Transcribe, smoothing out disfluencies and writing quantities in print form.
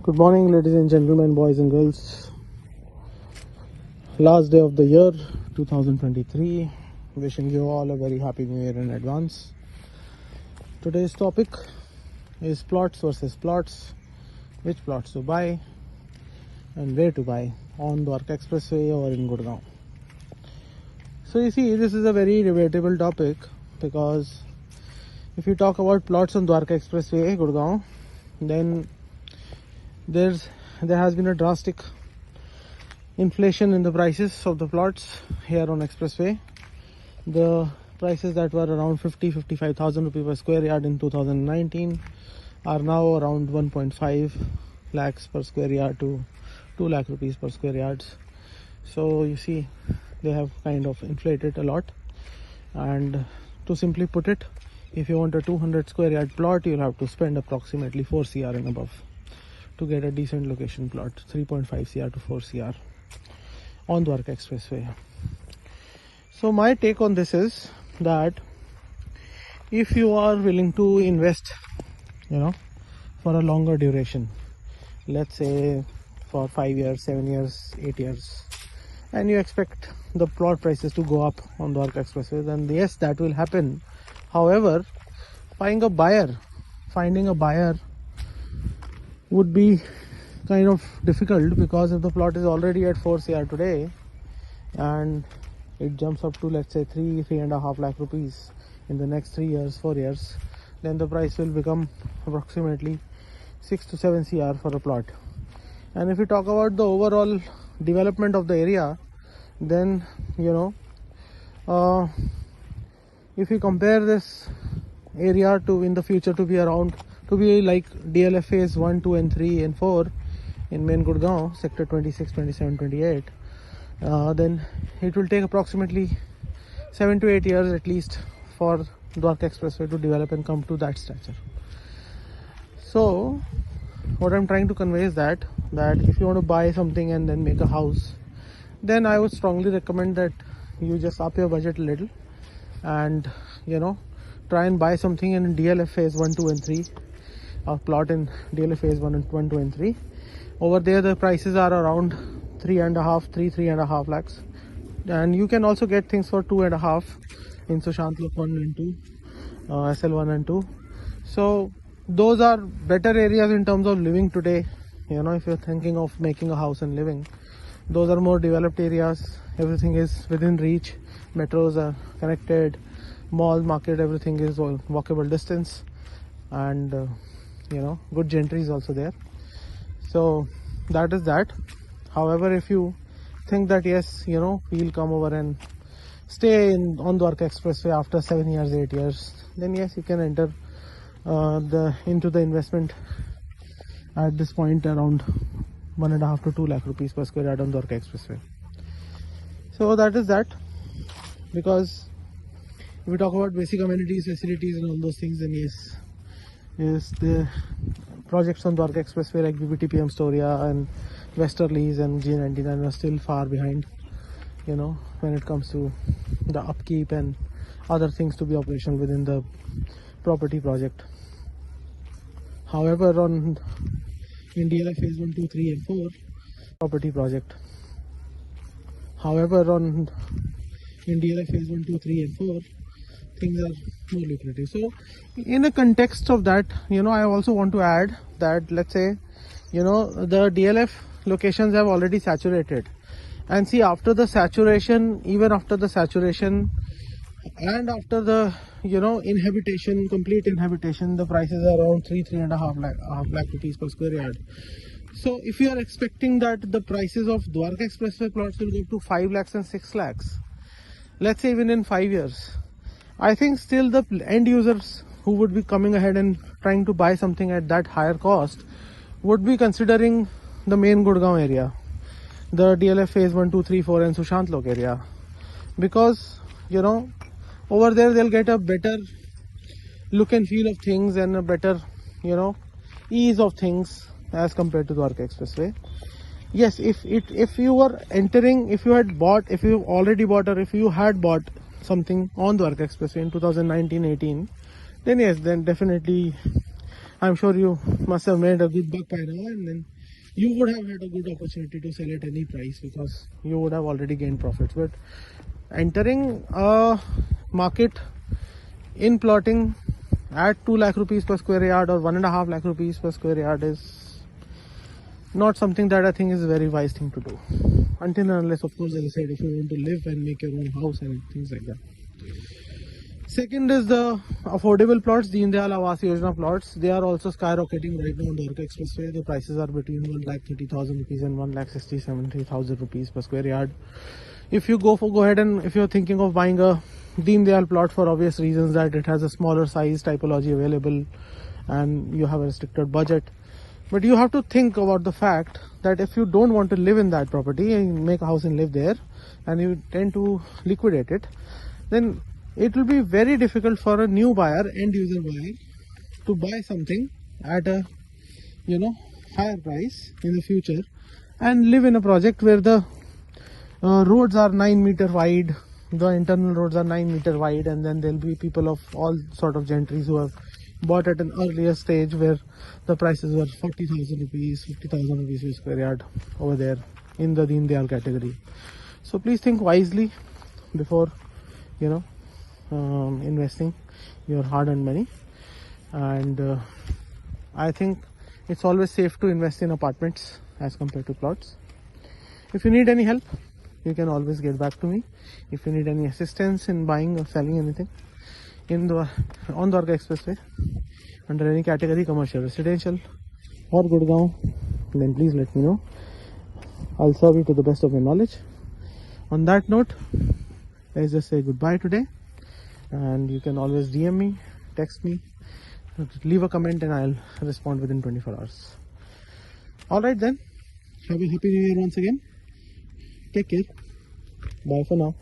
Good morning, ladies and gentlemen, boys and girls. Last day of the year 2023. Wishing you all a very happy new year in advance. Today's topic is plots versus plots. Which plots to buy and where to buy, on Dwarka Expressway or in Gurgaon. So you see, this is a very debatable topic because if you talk about plots on Dwarka Expressway, Gurgaon, then there has been a drastic inflation in the prices of the plots here on Expressway. The prices that were around 55,000 rupees per square yard in 2019 are now around 1.5 lakhs per square yard to 2 lakh rupees per square yards. So you see, they have kind of inflated a lot. And to simply put it, if you want a 200 square yard plot, you'll have to spend approximately 4 CR and above to get a decent location plot, 3.5 CR to 4 CR on Dwarka Expressway. So my take on this is that if you are willing to invest, for a longer duration, let's say for 5 years, 7 years, 8 years, and you expect the plot prices to go up on Dwarka Expressway, then yes, that will happen. However, finding a buyer would be kind of difficult, because if the plot is already at 4 CR today and it jumps up to, let's say, 3.5 lakh rupees in the next 3 years, 4 years, then the price will become approximately 6 to 7 CR for a plot. And if you talk about the overall development of the area, then if you compare this area to in the future to be like DLF phase 1, 2 and 3 and 4 in main Gurgaon, sector 26, 27, 28, then it will take approximately 7 to 8 years at least for Dwarka Expressway to develop and come to that stature. So what I'm trying to convey is that if you want to buy something and then make a house, then I would strongly recommend that you just up your budget a little and try and buy something in DLF phase 1, 2 and 3, or plot in DLF phase 1, 2 and 3. Over there the prices are around 3.5 lakhs, and you can also get things for 2.5 in Sushant Lok 1 and 2, SL1 and 2. So those are better areas in terms of living today. If you're thinking of making a house and living, those are more developed areas. Everything is within reach, metros are connected, mall, market, everything is all walkable distance, and good gentry is also there. So that is that. However, if you think that yes, we'll come over and stay on Dwarka Expressway after 7 years, 8 years, then yes, you can enter into the investment at this point around 1.5 to 2 lakh rupees per square yard on Dwarka Expressway. So that is that. Because if we talk about basic amenities, facilities and all those things, then yes, the projects on Dwarka Expressway like BBTPM Storia and Westerlies and G99 are still far behind, when it comes to the upkeep and other things to be operational within the property project. However, in DLF phase 1, 2, 3 and 4 property project. In DLF phase 1, 2, 3 and 4, things are more lucrative. So in a context of that, I also want to add that, let's say, the DLF locations have already saturated, and see, after the saturation, even after the saturation and after the complete inhabitation, the prices are around 3.5 lakh rupees per square yard. So if you are expecting that the prices of Dwarka Expressway plots will go to 5 lakhs and 6 lakhs, let's say even in 5 years, I think still the end users who would be coming ahead and trying to buy something at that higher cost would be considering the main Gurgaon area, the DLF phase 1, 2, 3, 4 and Sushant Lok area, because over there they'll get a better look and feel of things and a better ease of things as compared to Dwarka Expressway. Yes, if you were entering, if you had already bought something on Dwarka Expressway in 2019-18, then yes, then definitely I'm sure you must have made a good buck by now, and then you would have had a good opportunity to sell at any price because you would have already gained profits. But entering a market in plotting at 2 lakh rupees per square yard or 1.5 lakh rupees per square yard is not something that I think is a very wise thing to do. Until and unless, of course, as I said, if you want to live and make your own house and things like that. Second is the affordable plots, Deen Dayal Awas Yojana plots. They are also skyrocketing right now on Dwarka Expressway. The prices are between 1,30,000 rupees and 1,60,000-1,70,000 rupees per square yard. If you go ahead and if you're thinking of buying a Deen Dayal plot for obvious reasons that it has a smaller size typology available and you have a restricted budget, but you have to think about the fact that if you don't want to live in that property and make a house and live there and you tend to liquidate it, then it will be very difficult for a new buyer, end user buyer, to buy something at a higher price in the future and live in a project where the roads are 9 meter wide, the internal roads are 9 meter wide, and then there'll be people of all sort of gentries who have bought at an earlier stage where the prices were 40,000 rupees, 50,000 rupees per square yard over there in the Deen Dayal category. So please think wisely before investing your hard-earned money. And I think it's always safe to invest in apartments as compared to plots. If you need any help, you can always get back to me. If you need any assistance in buying or selling anything on Dwarka Expressway under any category, commercial, residential or Gurgaon, then please let me know. I'll serve you to the best of my knowledge. On that note, let's just say goodbye today, and you can always DM me, text me, leave a comment, and I'll respond within 24 hours. Alright then, have a happy new year once again. Take care. Bye for now.